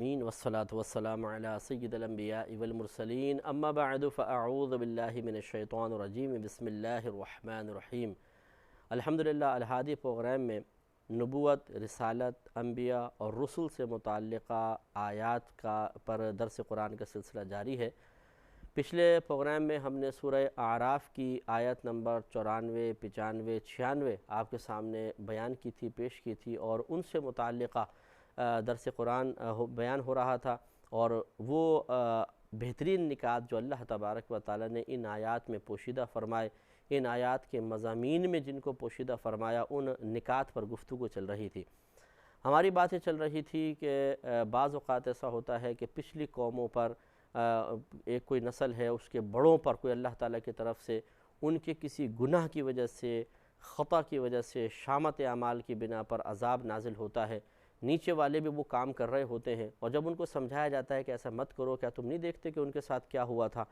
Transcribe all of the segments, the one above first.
آمین والصلاة والسلام علی سید الانبیاء والمرسلین اما بعد فاعوذ باللہ من الشیطان الرجیم بسم اللہ الرحمن الرحیم۔ الحمدللہ الہادی پروگرام میں نبوت، رسالت، انبیاء اور رسل سے متعلقہ آیات پر درس قرآن کا سلسلہ جاری ہے۔ پچھلے پروگرام میں ہم نے سورہ اعراف کی آیت نمبر 94، 95، 96 آپ کے سامنے بیان کی تھی، پیش کی تھی، اور ان سے متعلقہ درس قرآن بیان ہو رہا تھا، اور وہ بہترین نکات جو اللہ تبارک و تعالی نے ان آیات میں پوشیدہ فرمائے، ان آیات کے مضامین میں جن کو پوشیدہ فرمایا، ان نکات پر گفتگو چل رہی تھی۔ ہماری باتیں چل رہی تھی کہ بعض اوقات ایسا ہوتا ہے کہ پچھلی قوموں پر ایک کوئی نسل ہے، اس کے بڑوں پر کوئی اللہ تعالیٰ کی طرف سے ان کے کسی گناہ کی وجہ سے، خطا کی وجہ سے، شامت اعمال کی بنا پر عذاب نازل ہوتا ہے۔ نیچے والے بھی وہ کام کر رہے ہوتے ہیں، اور جب ان کو سمجھایا جاتا ہے کہ ایسا مت کرو، کیا تم نہیں دیکھتے کہ ان کے ساتھ کیا ہوا تھا،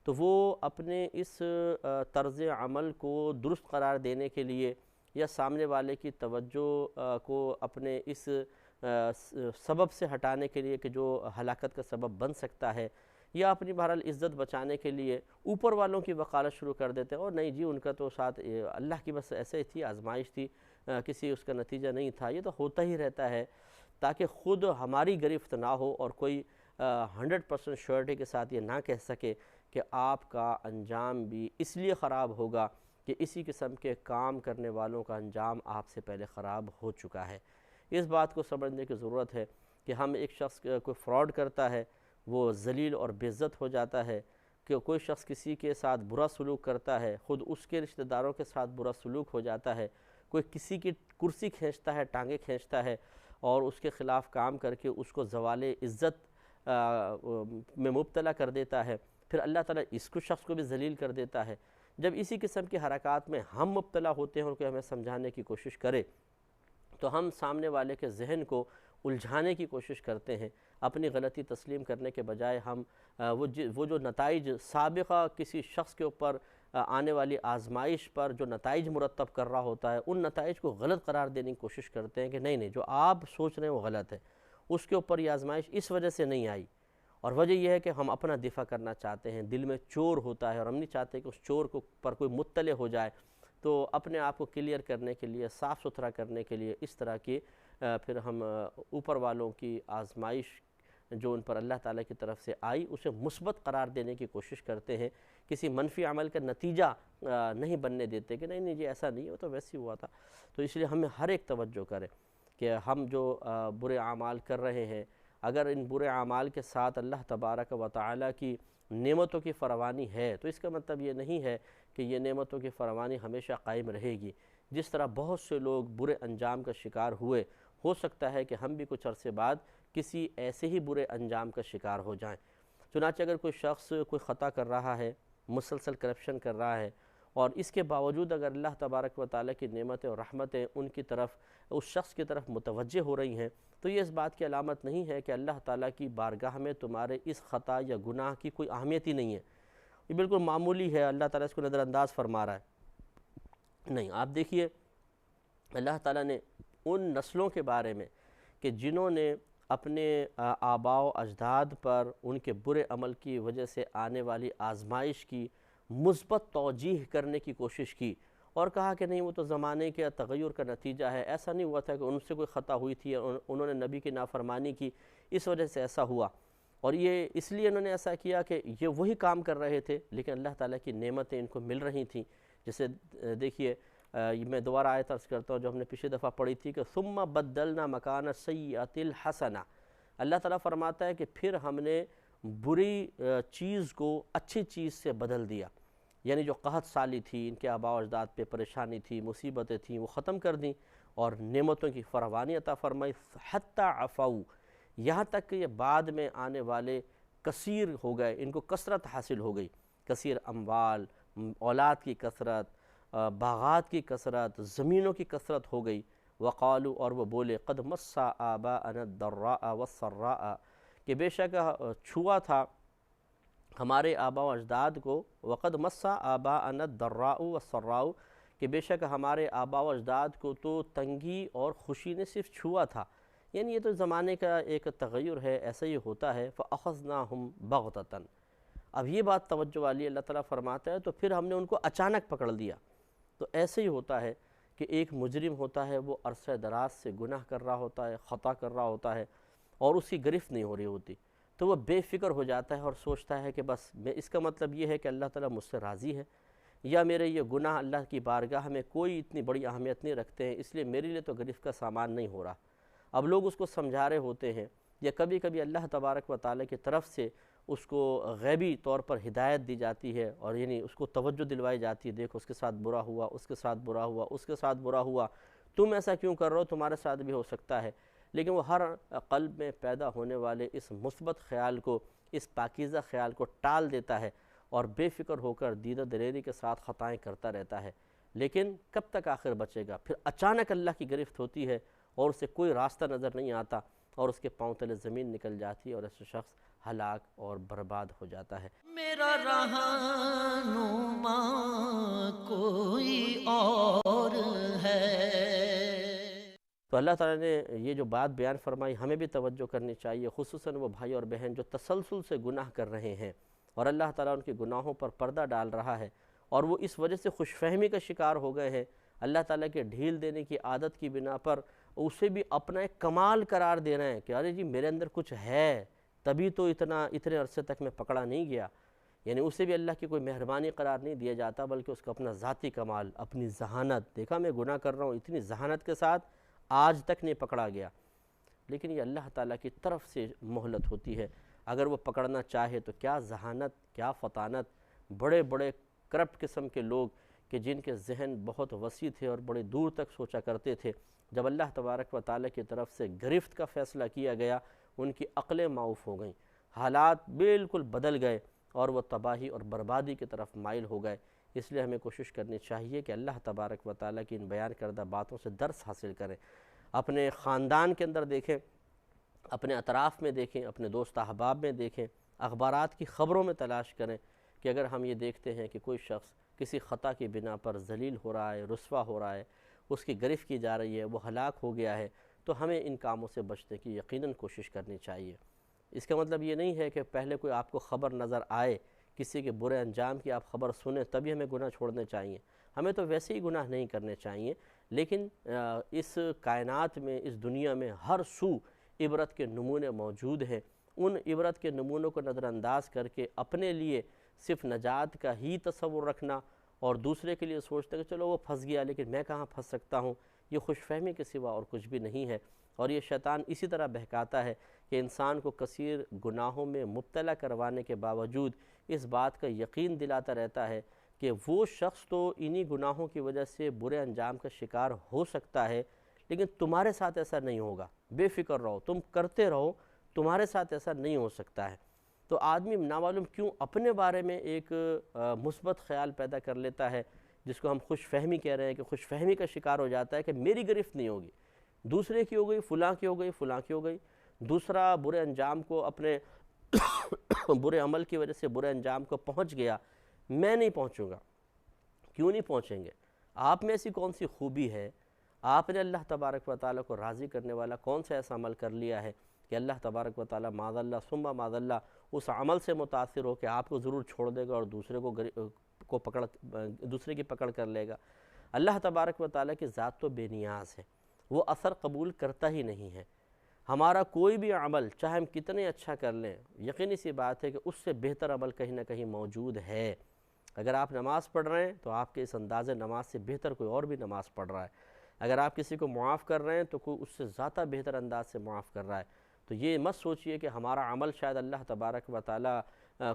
تو وہ اپنے اس طرز عمل کو درست قرار دینے کے لیے، یا سامنے والے کی توجہ کو اپنے اس سبب سے ہٹانے کے لیے کہ جو ہلاکت کا سبب بن سکتا ہے، یا اپنی بہرحال عزت بچانے کے لیے اوپر والوں کی وکالت شروع کر دیتے ہیں، اور نہیں جی ان کا تو ساتھ اللہ کی بس ایسے ہی تھی، آزمائش تھی، کسی اس کا نتیجہ نہیں تھا، یہ تو ہوتا ہی رہتا ہے، تاکہ خود ہماری گرفت نہ ہو اور کوئی 100% شیورٹی کے ساتھ یہ نہ کہہ سکے کہ آپ کا انجام بھی اس لیے خراب ہوگا کہ اسی قسم کے کام کرنے والوں کا انجام آپ سے پہلے خراب ہو چکا ہے۔ اس بات کو سمجھنے کی ضرورت ہے کہ ہم ایک شخص کوئی فراڈ کرتا ہے، وہ ذلیل اور بے عزت ہو جاتا ہے، کہ کوئی شخص کسی کے ساتھ برا سلوک کرتا ہے، خود اس کے رشتہ داروں کے ساتھ برا سلوک ہو جاتا ہے، کوئی کسی کی کرسی کھینچتا ہے، ٹانگیں کھینچتا ہے، اور اس کے خلاف کام کر کے اس کو زوال عزت میں مبتلا کر دیتا ہے، پھر اللہ تعالیٰ اس کو شخص کو بھی ذلیل کر دیتا ہے۔ جب اسی قسم کی حرکات میں ہم مبتلا ہوتے ہیں اور کوئی ہمیں سمجھانے کی کوشش کرے، تو ہم سامنے والے کے ذہن کو الجھانے کی کوشش کرتے ہیں، اپنی غلطی تسلیم کرنے کے بجائے ہم وہ جو نتائج سابقہ کسی شخص کے اوپر آنے والی آزمائش پر جو نتائج مرتب کر رہا ہوتا ہے، ان نتائج کو غلط قرار دینے کی کوشش کرتے ہیں کہ نہیں جو آپ سوچ رہے ہیں وہ غلط ہے، اس کے اوپر یہ آزمائش اس وجہ سے نہیں آئی، اور وجہ یہ ہے کہ ہم اپنا دفاع کرنا چاہتے ہیں، دل میں چور ہوتا ہے اور ہم نہیں چاہتے کہ اس چور پر کوئی مطلع ہو جائے، تو اپنے آپ کو کلیئر کرنے کے لیے، صاف ستھرا کرنے کے لیے اس طرح کی پھر ہم اوپر والوں کی آزمائش جو ان پر اللہ تعالیٰ کی طرف سے آئی اسے مثبت قرار دینے کی کوشش کرتے ہیں، کسی منفی عمل کا نتیجہ نہیں بننے دیتے کہ نہیں جی ایسا نہیں، وہ تو ویسے ہی ہوا تھا۔ تو اس لیے ہمیں ہر ایک توجہ کرے کہ ہم جو برے اعمال کر رہے ہیں، اگر ان برے اعمال کے ساتھ اللہ تبارک و تعالیٰ کی نعمتوں کی فراوانی ہے، تو اس کا مطلب یہ نہیں ہے کہ یہ نعمتوں کی فراوانی ہمیشہ قائم رہے گی۔ جس طرح بہت سے لوگ برے انجام کا شکار ہوئے، ہو سکتا ہے کہ ہم بھی کچھ عرصے بعد کسی ایسے ہی برے انجام کا شکار ہو جائیں۔ چنانچہ اگر کوئی شخص کوئی خطا کر رہا ہے، مسلسل کرپشن کر رہا ہے، اور اس کے باوجود اگر اللہ تبارک و تعالیٰ کی نعمتیں اور رحمتیں ان کی طرف، اس شخص کی طرف متوجہ ہو رہی ہیں، تو یہ اس بات کی علامت نہیں ہے کہ اللہ تعالیٰ کی بارگاہ میں تمہارے اس خطا یا گناہ کی کوئی اہمیت ہی نہیں ہے، یہ بالکل معمولی ہے، اللہ تعالیٰ اس کو نظر انداز فرما رہا ہے۔ نہیں، آپ دیکھیے اللہ تعالیٰ نے ان نسلوں کے بارے میں کہ جنہوں نے اپنے آباء و اجداد پر ان کے برے عمل کی وجہ سے آنے والی آزمائش کی مثبت توجیہ کرنے کی کوشش کی، اور کہا کہ نہیں وہ تو زمانے کے تغیر کا نتیجہ ہے، ایسا نہیں ہوا تھا کہ ان سے کوئی خطا ہوئی تھی اور انہوں نے نبی کی نافرمانی کی، اس وجہ سے ایسا ہوا، اور یہ اس لیے انہوں نے ایسا کیا کہ یہ وہی کام کر رہے تھے لیکن اللہ تعالیٰ کی نعمتیں ان کو مل رہی تھیں۔ جیسے دیکھیے میں دوبارہ آیت عرض کرتا ہوں جو ہم نے پچھلی دفعہ پڑھی تھی کہ ثم بدلنا مکان السیئۃ الحسنہ، اللہ تعالیٰ فرماتا ہے کہ پھر ہم نے بری چیز کو اچھی چیز سے بدل دیا، یعنی جو قحط سالی تھی، ان کے آباء و اجداد پہ پریشانی تھی، مصیبتیں تھیں، وہ ختم کر دیں اور نعمتوں کی فراوانی عطا فرمائی، حتی عفو، یہاں تک کہ یہ بعد میں آنے والے کثیر ہو گئے، ان کو کثرت حاصل ہو گئی، کثیر اموال، اولاد کی کثرت، باغات کی کثرت، زمینوں کی کثرت ہو گئی، وقالو، اور وہ بولے قد مس آباءنا الضراء والسراء، کہ بے شک چھوا تھا ہمارے آباء و اجداد کو، وقد مس آباءنا الضراء والسراء، کہ بے شک ہمارے آباء و اجداد کو تو تنگی اور خوشی نے صرف چھوا تھا، یعنی یہ تو زمانے کا ایک تغیر ہے، ایسا ہی ہوتا ہے۔ فَأَخَذْنَاهُمْ بَغْتَةً، اب یہ بات توجہ والی، اللہ تعالیٰ فرماتا ہے تو پھر ہم نے ان کو اچانک پکڑ لیا۔ تو ایسے ہی ہوتا ہے کہ ایک مجرم ہوتا ہے، وہ عرصہ دراز سے گناہ کر رہا ہوتا ہے، خطا کر رہا ہوتا ہے، اور اس کی گرفت نہیں ہو رہی ہوتی، تو وہ بے فکر ہو جاتا ہے اور سوچتا ہے کہ بس اس کا مطلب یہ ہے کہ اللہ تعالیٰ مجھ سے راضی ہے، یا میرے یہ گناہ اللہ کی بارگاہ میں کوئی اتنی بڑی اہمیت نہیں رکھتے ہیں، اس لیے میرے لیے تو گرفت کا سامان نہیں ہو رہا۔ اب لوگ اس کو سمجھا رہے ہوتے ہیں، یا کبھی کبھی اللہ تبارک و تعالیٰ کی طرف سے اس کو غیبی طور پر ہدایت دی جاتی ہے، اور یعنی اس کو توجہ دلوائی جاتی ہے، دیکھو اس کے ساتھ برا ہوا، اس کے ساتھ برا ہوا، اس کے ساتھ برا ہوا، تم ایسا کیوں کر رہے ہو، تمہارے ساتھ بھی ہو سکتا ہے۔ لیکن وہ ہر قلب میں پیدا ہونے والے اس مثبت خیال کو، اس پاکیزہ خیال کو ٹال دیتا ہے، اور بے فکر ہو کر دیدہ دلیری کے ساتھ خطائیں کرتا رہتا ہے۔ لیکن کب تک آخر بچے گا؟ پھر اچانک اللہ کی گرفت ہوتی ہے، اور اسے کوئی راستہ نظر نہیں آتا، اور اس کے پاؤں تلے زمین نکل جاتی ہے، اور ایسا شخص ہلاک اور برباد ہو جاتا ہے۔ میرا رہنما کوئی اور ہے۔ تو اللہ تعالیٰ نے یہ جو بات بیان فرمائی، ہمیں بھی توجہ کرنی چاہیے، خصوصاً وہ بھائی اور بہن جو تسلسل سے گناہ کر رہے ہیں، اور اللہ تعالیٰ ان کے گناہوں پر پردہ ڈال رہا ہے، اور وہ اس وجہ سے خوش فہمی کا شکار ہو گئے ہیں، اللہ تعالیٰ کے ڈھیل دینے کی عادت کی بنا پر اسے بھی اپنا ایک کمال قرار دے رہے ہیں کہ ارے جی میرے اندر کچھ ہے، تبھی تو اتنے عرصے تک میں پکڑا نہیں گیا۔ یعنی اسے بھی اللہ کی کوئی مہربانی قرار نہیں دیا جاتا، بلکہ اس کا اپنا ذاتی کمال، اپنی ذہانت، دیکھا میں گناہ کر رہا ہوں، اتنی ذہانت کے ساتھ آج تک نہیں پکڑا گیا۔ لیکن یہ اللہ تعالیٰ کی طرف سے مہلت ہوتی ہے، اگر وہ پکڑنا چاہے تو کیا ذہانت، کیا فطانت، بڑے بڑے کرپٹ قسم کے لوگ کہ جن کے ذہن بہت وسیع تھے اور بڑے دور تک سوچا کرتے تھے، جب اللہ تبارک و تعالیٰ کی طرف سے گرفت کا فیصلہ کیا گیا، ان کی عقلیں معاف ہو گئیں، حالات بالکل بدل گئے، اور وہ تباہی اور بربادی کی طرف مائل ہو گئے۔ اس لیے ہمیں کوشش کرنی چاہیے کہ اللہ تبارک و تعالیٰ کی ان بیان کردہ باتوں سے درس حاصل کریں، اپنے خاندان کے اندر دیکھیں، اپنے اطراف میں دیکھیں، اپنے دوست احباب میں دیکھیں، اخبارات کی خبروں میں تلاش کریں کہ اگر ہم یہ دیکھتے ہیں کہ کوئی شخص کسی خطا کی بنا پر ذلیل ہو رہا ہے، رسوا ہو رہا ہے، اس کی گرفت کی جا رہی ہے، وہ ہلاک ہو گیا ہے، تو ہمیں ان کاموں سے بچنے کی یقیناً کوشش کرنی چاہیے۔ اس کا مطلب یہ نہیں ہے کہ پہلے کوئی آپ کو خبر نظر آئے، کسی کے برے انجام کی آپ خبر سنیں تبھی ہمیں گناہ چھوڑنے چاہیے، ہمیں تو ویسے ہی گناہ نہیں کرنے چاہیے، لیکن اس کائنات میں، اس دنیا میں ہر سو عبرت کے نمونے موجود ہیں، ان عبرت کے نمونوں کو نظر انداز کر کے اپنے لیے صرف نجات کا ہی تصور رکھنا، اور دوسرے کے لیے سوچتے کہ چلو وہ پھنس گیا لیکن میں کہاں پھنس سکتا ہوں، یہ خوش فہمی کے سوا اور کچھ بھی نہیں ہے۔ اور یہ شیطان اسی طرح بہکاتا ہے کہ انسان کو کثیر گناہوں میں مبتلا کروانے کے باوجود اس بات کا یقین دلاتا رہتا ہے کہ وہ شخص تو انہی گناہوں کی وجہ سے برے انجام کا شکار ہو سکتا ہے، لیکن تمہارے ساتھ ایسا نہیں ہوگا، بے فکر رہو، تم کرتے رہو، تمہارے ساتھ ایسا نہیں ہو سکتا ہے۔ تو آدمی نامعلوم کیوں اپنے بارے میں ایک مثبت خیال پیدا کر لیتا ہے، جس کو ہم خوش فہمی کہہ رہے ہیں، کہ خوش فہمی کا شکار ہو جاتا ہے کہ میری گرفت نہیں ہوگی، دوسرے کی ہو گئی، فلاں کی ہو گئی، فلاں کی ہو گئی، دوسرا برے انجام کو اپنے برے عمل کی وجہ سے برے انجام کو پہنچ گیا، میں نہیں پہنچوں گا۔ کیوں نہیں پہنچیں گے؟ آپ میں ایسی کون سی خوبی ہے؟ آپ نے اللہ تبارک و تعالیٰ کو راضی کرنے والا کون سا ایسا عمل کر لیا ہے کہ اللہ تبارک و تعالیٰ معاذ اللہ ثم معاذ اللہ اس عمل سے متاثر ہو کہ آپ کو ضرور چھوڑ دے گا اور دوسرے کی پکڑ کر لے گا؟ اللہ تبارک و تعالیٰ کی ذات تو بے نیاز ہے، وہ اثر قبول کرتا ہی نہیں ہے۔ ہمارا کوئی بھی عمل چاہے ہم کتنے اچھا کر لیں، یقینی سی بات ہے کہ اس سے بہتر عمل کہیں نہ کہیں موجود ہے۔ اگر آپ نماز پڑھ رہے ہیں تو آپ کے اس انداز نماز سے بہتر کوئی اور بھی نماز پڑھ رہا ہے، اگر آپ کسی کو معاف کر رہے ہیں تو کوئی اس سے زیادہ بہتر انداز سے معاف کر رہا ہے۔ تو یہ مت سوچئے کہ ہمارا عمل شاید اللہ تبارک و تعالیٰ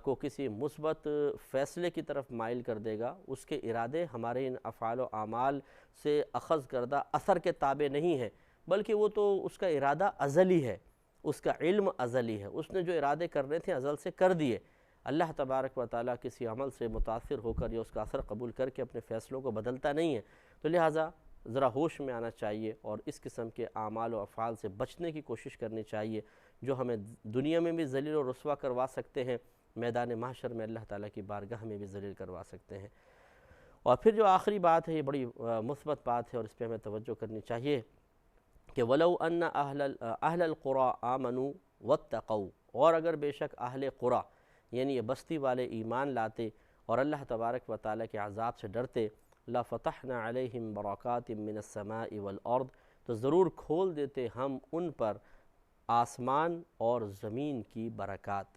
کو کسی مثبت فیصلے کی طرف مائل کر دے گا، اس کے ارادے ہمارے ان افعال و اعمال سے اخذ کردہ اثر کے تابع نہیں ہیں، بلکہ وہ تو اس کا ارادہ ازلی ہے، اس کا علم ازلی ہے، اس نے جو ارادے کرنے تھے ازل سے کر دیے۔ اللہ تبارک و تعالیٰ کسی عمل سے متاثر ہو کر یا اس کا اثر قبول کر کے اپنے فیصلوں کو بدلتا نہیں ہے، تو لہٰذا ذرا ہوش میں آنا چاہیے اور اس قسم کے اعمال و افعال سے بچنے کی کوشش کرنی چاہیے جو ہمیں دنیا میں بھی ذلیل و رسوا کروا سکتے ہیں، میدان محشر میں اللہ تعالیٰ کی بارگاہ میں بھی ذلیل کروا سکتے ہیں۔ اور پھر جو آخری بات ہے، یہ بڑی مثبت بات ہے اور اس پہ ہمیں توجہ کرنی چاہیے کہ وَلَوْ أَنَّ أَهْلَ الْقُرَىٰ آمَنُوا وَاتَّقَوْا، اور اگر بے شک اہل قرا یعنی یہ بستی والے ایمان لاتے اور اللہ تبارک و تعالیٰ کے عذاب سے ڈرتے، لَفَتَحْنَا عَلَيْهِمْ بَرَكَاتٍ مِّنَ السَّمَاءِ وَالْأَرْضِ، تو ضرور کھول دیتے ہم ان پر آسمان اور زمین کی برکات،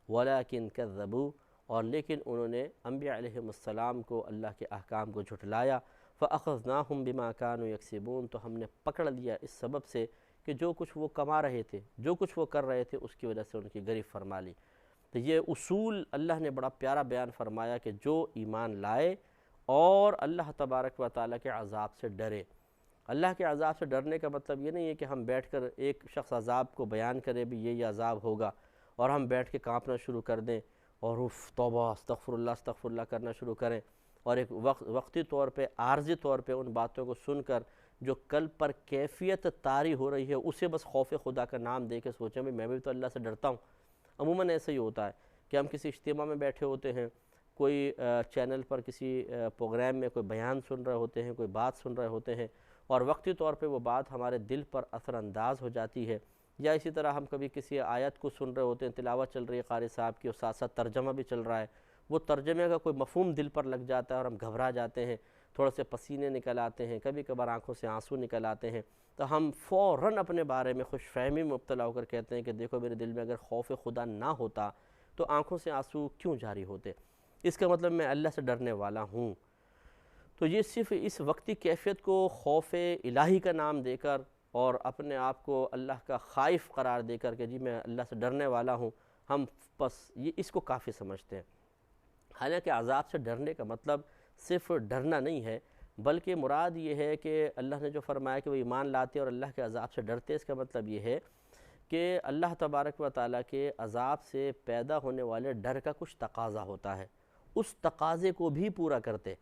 وَلَكِنْ كَذَّبُوا، اور لیکن انہوں نے انبیاء علیہم السلام کو، اللہ کے احکام کو جھٹلایا، فَأَخَذْنَاهُمْ بِمَا كَانُوا يَكْسِبُونَ، تو ہم نے پکڑ لیا اس سبب سے کہ جو کچھ وہ کما رہے تھے، جو کچھ وہ کر رہے تھے، اس کی وجہ سے ان کی گرفت فرما لی۔ تو یہ اصول اللہ نے بڑا پیارا بیان فرمایا کہ جو ایمان لائے اور اللہ تبارک و تعالیٰ کے عذاب سے ڈرے۔ اللہ کے عذاب سے ڈرنے کا مطلب یہ نہیں ہے کہ ہم بیٹھ کر ایک شخص عذاب کو بیان کرے بھی یہ عذاب ہوگا اور ہم بیٹھ کے کانپنا شروع کر دیں اور توبہ استغفر اللہ کرنا شروع کریں، اور ایک وقتی طور پہ، عارضی طور پہ ان باتوں کو سن کر جو کل پر کیفیت طاری ہو رہی ہے اسے بس خوف خدا کا نام دے کے سوچیں بھی میں بھی تو اللہ سے ڈرتا ہوں۔ عموماً ایسا ہی ہوتا ہے کہ ہم کسی اجتماع میں بیٹھے ہوتے ہیں، کوئی چینل پر کسی پروگرام میں کوئی بیان سن رہے ہوتے ہیں، کوئی بات سن رہے ہوتے ہیں، اور وقتی طور پہ وہ بات ہمارے دل پر اثر انداز ہو جاتی ہے، یا اسی طرح ہم کبھی کسی آیت کو سن رہے ہوتے ہیں، تلاوت چل رہی ہے قاری صاحب کی اور ساتھ ساتھ ترجمہ بھی چل رہا ہے، وہ ترجمے کا کوئی مفہوم دل پر لگ جاتا ہے اور ہم گھبرا جاتے ہیں، تھوڑے سے پسینے نکل آتے ہیں، کبھی کبھار آنکھوں سے آنسو نکل آتے ہیں، تو ہم فوراً اپنے بارے میں خوش فہمی میں مبتلا ہو کر کہتے ہیں کہ دیکھو میرے دل میں اگر خوف خدا نہ ہوتا تو آنکھوں سے آنسو کیوں جاری ہوتے، اس کا مطلب میں اللہ سے ڈرنے والا ہوں۔ تو یہ صرف اس وقتی کیفیت کو خوف الہی کا نام دے کر اور اپنے آپ کو اللہ کا خائف قرار دے کر کہ جی میں اللہ سے ڈرنے والا ہوں، ہم بس یہ اس کو کافی سمجھتے ہیں۔ حالانکہ عذاب سے ڈرنے کا مطلب صرف ڈرنا نہیں ہے، بلکہ مراد یہ ہے کہ اللہ نے جو فرمایا کہ وہ ایمان لاتے اور اللہ کے عذاب سے ڈرتے، اس کا مطلب یہ ہے کہ اللہ تبارک و تعالیٰ کے عذاب سے پیدا ہونے والے ڈر کا کچھ تقاضا ہوتا ہے، اس تقاضے کو بھی پورا کرتے۔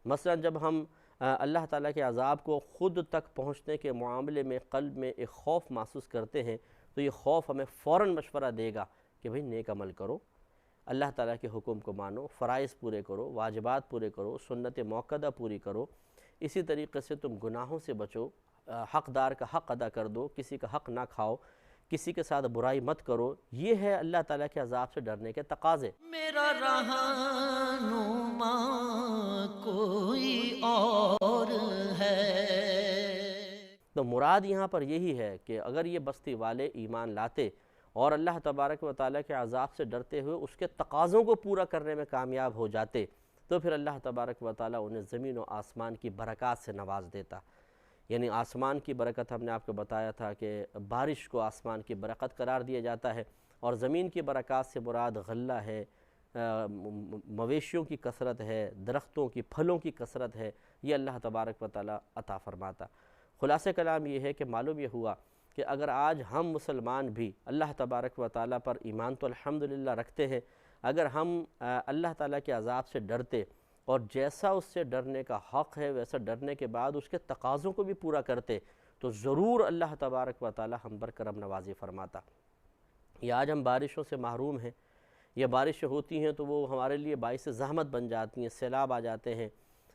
مثلا جب ہم اللہ تعالیٰ کے عذاب کو خود تک پہنچنے کے معاملے میں قلب میں ایک خوف محسوس کرتے ہیں، تو یہ خوف ہمیں فوراً مشورہ دے گا کہ بھئی نیک عمل کرو، اللہ تعالیٰ کے حکم کو مانو، فرائض پورے کرو، واجبات پورے کرو، سنت موقدہ پوری کرو، اسی طریقے سے تم گناہوں سے بچو، حقدار کا حق ادا کر دو، کسی کا حق نہ کھاؤ، کسی کے ساتھ برائی مت کرو۔ یہ ہے اللہ تعالیٰ کے عذاب سے ڈرنے کے تقاضے۔ میرا رہنما کوئی اور ہے۔ تو مراد یہاں پر یہی ہے کہ اگر یہ بستی والے ایمان لاتے اور اللہ تبارک و تعالیٰ کے عذاب سے ڈرتے ہوئے اس کے تقاضوں کو پورا کرنے میں کامیاب ہو جاتے، تو پھر اللہ تبارک و تعالیٰ انہیں زمین و آسمان کی برکات سے نواز دیتا۔ یعنی آسمان کی برکت ہم نے آپ کو بتایا تھا کہ بارش کو آسمان کی برکت قرار دیا جاتا ہے، اور زمین کی برکات سے مراد غلہ ہے، مویشیوں کی کثرت ہے، درختوں کی پھلوں کی کثرت ہے، یہ اللہ تبارک و تعالیٰ عطا فرماتا۔ خلاصہ کلام یہ ہے کہ معلوم یہ ہوا کہ اگر آج ہم مسلمان بھی اللہ تبارک و تعالیٰ پر ایمان تو الحمدللہ رکھتے ہیں، اگر ہم اللہ تعالیٰ کے عذاب سے ڈرتے اور جیسا اس سے ڈرنے کا حق ہے ویسا ڈرنے کے بعد اس کے تقاضوں کو بھی پورا کرتے، تو ضرور اللہ تبارک و تعالیٰ ہم پر کرم نوازی فرماتا۔ یہ آج ہم بارشوں سے محروم ہیں، یہ بارشیں ہوتی ہیں تو وہ ہمارے لیے باعث زحمت بن جاتی ہیں، سیلاب آ جاتے ہیں۔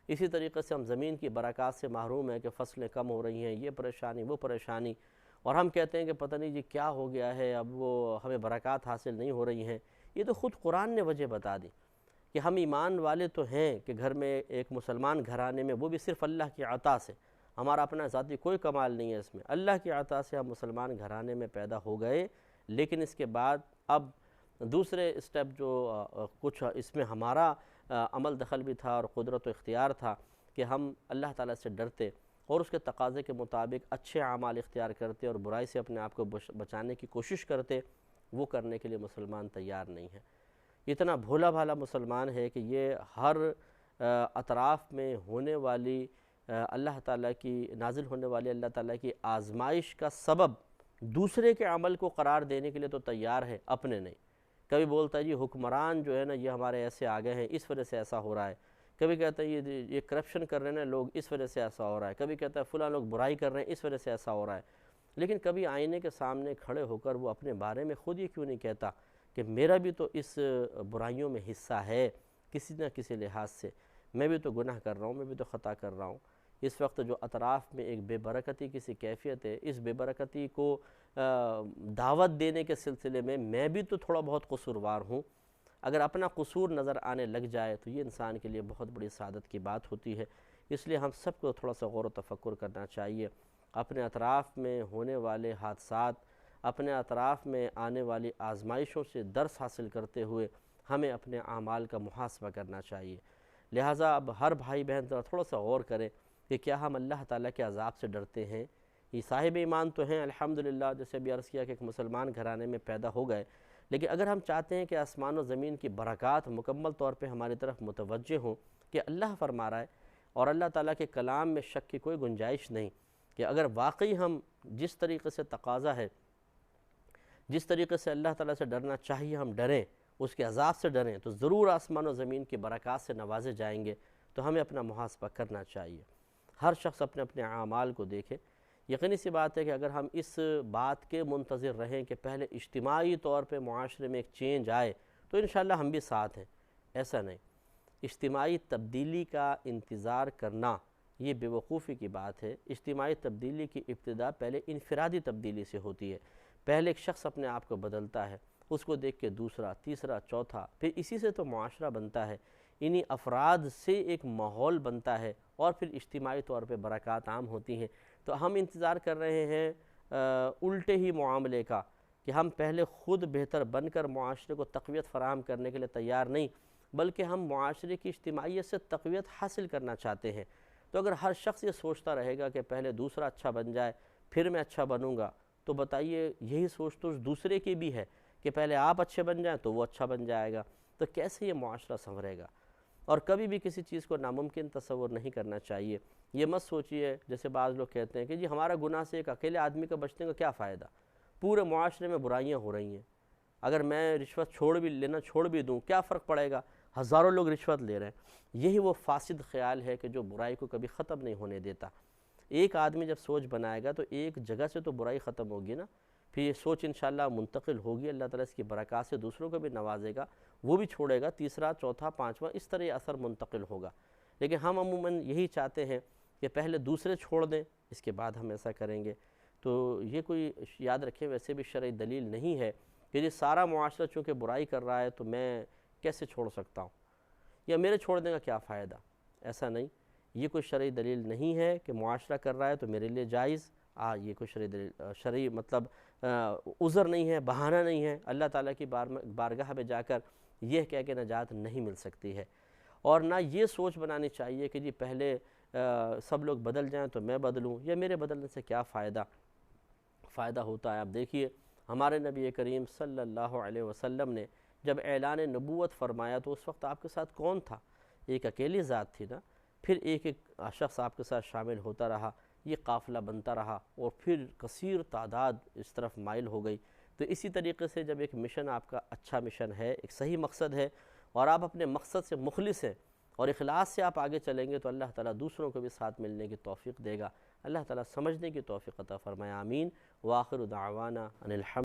اسی طریقے سے ہم زمین کی برکات سے محروم ہیں کہ فصلیں کم ہو رہی ہیں، یہ پریشانی وہ پریشانی، اور ہم کہتے ہیں کہ پتہ نہیں جی کیا ہو گیا ہے، اب وہ ہمیں برکات حاصل نہیں ہو رہی ہیں۔ یہ تو خود قرآن نے وجہ بتا دی کہ ہم ایمان والے تو ہیں کہ گھر میں ایک مسلمان گھرانے میں، وہ بھی صرف اللہ کی عطا سے، ہمارا اپنا ذاتی کوئی کمال نہیں ہے اس میں، اللہ کی عطا سے ہم مسلمان گھرانے میں پیدا ہو گئے، لیکن اس کے بعد اب دوسرے اسٹیپ جو کچھ اس میں ہمارا عمل دخل بھی تھا اور قدرت و اختیار تھا کہ ہم اللہ تعالیٰ سے ڈرتے اور اس کے تقاضے کے مطابق اچھے اعمال اختیار کرتے اور برائی سے اپنے آپ کو بچانے کی کوشش کرتے، وہ کرنے کے لیے مسلمان تیار نہیں ہے۔ اتنا بھولا بھالا مسلمان ہے کہ یہ ہر اطراف میں ہونے والی اللہ تعالیٰ کی نازل ہونے والی اللہ تعالیٰ کی آزمائش کا سبب دوسرے کے عمل کو قرار دینے کے لیے تو تیار ہے، اپنے نہیں۔ کبھی بولتا ہے جی حکمران جو ہے نا یہ ہمارے ایسے آگے ہیں، اس وجہ سے ایسا ہو رہا ہے، کبھی کہتا ہے یہ کرپشن کر رہے ہیں لوگ، اس وجہ سے ایسا ہو رہا ہے، کبھی کہتا ہے فلاں لوگ برائی کر رہے ہیں، اس وجہ سے ایسا ہو رہا ہے۔ لیکن کبھی آئینے کے سامنے کھڑے ہو کر وہ اپنے بارے میں خود یہ کیوں نہیں کہتا کہ میرا بھی تو اس برائیوں میں حصہ ہے کسی نہ کسی لحاظ سے، میں بھی تو گناہ کر رہا ہوں، میں بھی تو خطا کر رہا ہوں۔ اس وقت جو اطراف میں ایک بے برکتی کی سی کیفیت ہے، اس بے برکتی کو دعوت دینے کے سلسلے میں بھی تو تھوڑا بہت قصوروار ہوں۔ اگر اپنا قصور نظر آنے لگ جائے تو یہ انسان کے لیے بہت بڑی سعادت کی بات ہوتی ہے۔ اس لیے ہم سب کو تھوڑا سا غور و تفکر کرنا چاہیے، اپنے اطراف میں ہونے والے حادثات، اپنے اطراف میں آنے والی آزمائشوں سے درس حاصل کرتے ہوئے ہمیں اپنے اعمال کا محاسبہ کرنا چاہیے۔ لہٰذا اب ہر بھائی بہن تھوڑا سا غور کریں کہ کیا ہم اللہ تعالیٰ کے عذاب سے ڈرتے ہیں؟ یہ صاحب ایمان تو ہیں الحمدللہ، جیسے بھی عرض کیا کہ ایک مسلمان گھرانے میں پیدا ہو گئے، لیکن اگر ہم چاہتے ہیں کہ آسمان و زمین کی برکات مکمل طور پہ ہماری طرف متوجہ ہوں کہ اللہ فرما رہا ہے اور اللہ تعالیٰ کے کلام میں شک کی کوئی گنجائش نہیں، کہ اگر واقعی ہم جس طریقے سے تقاضا ہے، جس طریقے سے اللہ تعالیٰ سے ڈرنا چاہیے ہم ڈریں، اس کے عذاب سے ڈریں، تو ضرور آسمان و زمین کی برکات سے نوازے جائیں گے۔ تو ہمیں اپنا محاسبہ کرنا چاہیے، ہر شخص اپنے اپنے اعمال کو دیکھے۔ یقینی سی بات ہے کہ اگر ہم اس بات کے منتظر رہیں کہ پہلے اجتماعی طور پہ معاشرے میں ایک چینج آئے تو انشاءاللہ ہم بھی ساتھ ہیں، ایسا نہیں۔ اجتماعی تبدیلی کا انتظار کرنا یہ بے وقوفی کی بات ہے۔ اجتماعی تبدیلی کی ابتدا پہلے انفرادی تبدیلی سے ہوتی ہے۔ پہلے ایک شخص اپنے آپ کو بدلتا ہے، اس کو دیکھ کے دوسرا، تیسرا، چوتھا، پھر اسی سے تو معاشرہ بنتا ہے، انہی افراد سے ایک ماحول بنتا ہے اور پھر اجتماعی طور پہ برکات عام ہوتی ہیں۔ تو ہم انتظار کر رہے ہیں الٹے ہی معاملے کا، کہ ہم پہلے خود بہتر بن کر معاشرے کو تقویت فراہم کرنے کے لیے تیار نہیں، بلکہ ہم معاشرے کی اجتماعیت سے تقویت حاصل کرنا چاہتے ہیں۔ تو اگر ہر شخص یہ سوچتا رہے گا کہ پہلے دوسرا اچھا بن جائے پھر میں اچھا بنوں گا، تو بتائیے یہی سوچ تو اس دوسرے کی بھی ہے کہ پہلے آپ اچھے بن جائیں تو وہ اچھا بن جائے گا، تو کیسے یہ معاشرہ سنورے گا؟ اور کبھی بھی کسی چیز کو ناممکن تصور نہیں کرنا چاہیے۔ یہ مت سوچیے جیسے بعض لوگ کہتے ہیں کہ جی ہمارا گناہ سے ایک اکیلے آدمی کا بچنے کا کیا فائدہ، پورے معاشرے میں برائیاں ہو رہی ہیں، اگر میں رشوت لینا چھوڑ بھی دوں کیا فرق پڑے گا، ہزاروں لوگ رشوت لے رہے ہیں۔ یہی وہ فاسد خیال ہے کہ جو برائی کو کبھی ختم نہیں ہونے دیتا۔ ایک آدمی جب سوچ بنائے گا تو ایک جگہ سے تو برائی ختم ہوگی نا، پھر یہ سوچ انشاءاللہ منتقل ہوگی، اللہ تعالیٰ اس کی برکات سے دوسروں کو بھی نوازے گا، وہ بھی چھوڑے گا، تیسرا، چوتھا، پانچواں، اس طرح یہ اثر منتقل ہوگا۔ لیکن ہم عموماً یہی چاہتے ہیں کہ پہلے دوسرے چھوڑ دیں، اس کے بعد ہم ایسا کریں گے۔ تو یہ کوئی یاد رکھیں ویسے بھی شرعی دلیل نہیں ہے کہ یہ سارا معاشرہ چونکہ برائی کر رہا ہے تو میں کیسے چھوڑ سکتا ہوں، یا میرے چھوڑنے کا کیا فائدہ، ایسا نہیں۔ یہ کوئی شرعی دلیل نہیں ہے کہ معاشرہ کر رہا ہے تو میرے لیے جائز، یہ کوئی شرعی مطلب عذر نہیں ہے، بہانہ نہیں ہے۔ اللہ تعالیٰ کی بارگاہ میں جا کر یہ کہہ کے نجات نہیں مل سکتی ہے، اور نہ یہ سوچ بنانی چاہیے کہ جی پہلے سب لوگ بدل جائیں تو میں بدلوں، یا میرے بدلنے سے کیا فائدہ ہوتا ہے۔ اب دیکھیے ہمارے نبی کریم صلی اللہ علیہ وسلم نے جب اعلان نبوت فرمایا تو اس وقت آپ کے ساتھ کون تھا؟ ایک اکیلی ذات تھی نا، پھر ایک شخص آپ کے ساتھ شامل ہوتا رہا، یہ قافلہ بنتا رہا، اور پھر کثیر تعداد اس طرف مائل ہو گئی۔ تو اسی طریقے سے جب ایک مشن آپ کا اچھا مشن ہے، ایک صحیح مقصد ہے، اور آپ اپنے مقصد سے مخلص ہیں اور اخلاص سے آپ آگے چلیں گے، تو اللہ تعالیٰ دوسروں کو بھی ساتھ ملنے کی توفیق دے گا۔ اللہ تعالیٰ سمجھنے کی توفیق عطا فرمائے، آمین۔ وآخر دعوانا ان الحمد